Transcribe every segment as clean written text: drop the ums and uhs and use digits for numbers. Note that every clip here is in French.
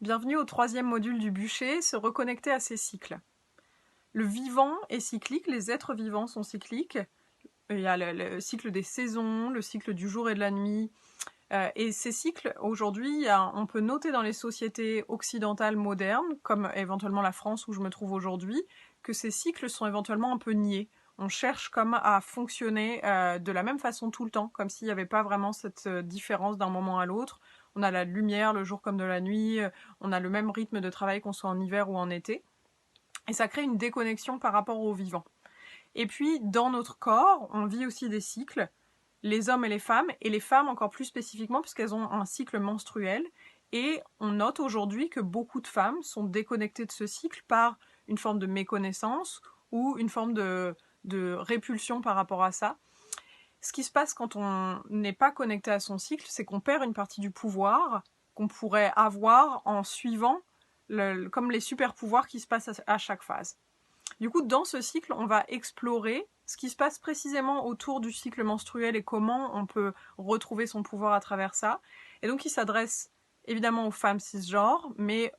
Bienvenue au troisième module du bûcher, se reconnecter à ses cycles. Le vivant est cyclique, les êtres vivants sont cycliques. Il y a le cycle des saisons, le cycle du jour et de la nuit. Et ces cycles, aujourd'hui, on peut noter dans les sociétés occidentales modernes, comme éventuellement la France où je me trouve aujourd'hui, que ces cycles sont éventuellement un peu niés. On cherche comme à fonctionner de la même façon tout le temps, comme s'il n'y avait pas vraiment cette différence d'un moment à l'autre. On a la lumière, le jour comme de la nuit, on a le même rythme de travail qu'on soit en hiver ou en été. Et ça crée une déconnexion par rapport au vivant. Et puis, dans notre corps, on vit aussi des cycles, les hommes et les femmes encore plus spécifiquement, puisqu'elles ont un cycle menstruel. Et on note aujourd'hui que beaucoup de femmes sont déconnectées de ce cycle par une forme de méconnaissance ou une forme de répulsion par rapport à ça. Ce qui se passe quand on n'est pas connecté à son cycle, c'est qu'on perd une partie du pouvoir qu'on pourrait avoir en suivant comme les super pouvoirs qui se passent à chaque phase. Du coup, dans ce cycle, on va explorer ce qui se passe précisément autour du cycle menstruel et comment on peut retrouver son pouvoir à travers ça. Et donc, il s'adresse évidemment aux femmes cisgenres, mais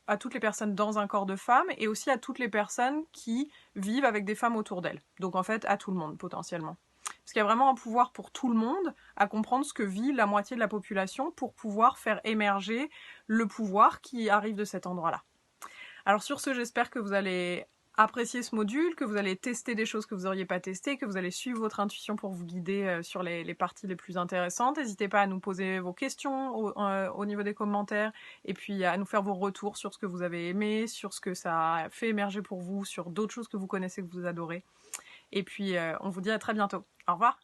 à toutes les personnes dans un corps de femme et aussi à toutes les personnes qui vivent avec des femmes autour d'elles. Donc, en fait, à tout le monde, potentiellement. Parce qu'il y a vraiment un pouvoir pour tout le monde à comprendre ce que vit la moitié de la population pour pouvoir faire émerger le pouvoir qui arrive de cet endroit-là. Alors sur ce, j'espère que vous allez apprécier ce module, que vous allez tester des choses que vous n'auriez pas testées, que vous allez suivre votre intuition pour vous guider sur les parties les plus intéressantes. N'hésitez pas à nous poser vos questions au niveau des commentaires et puis à nous faire vos retours sur ce que vous avez aimé, sur ce que ça a fait émerger pour vous, sur d'autres choses que vous connaissez, que vous adorez. Et puis on vous dit à très bientôt. Au revoir.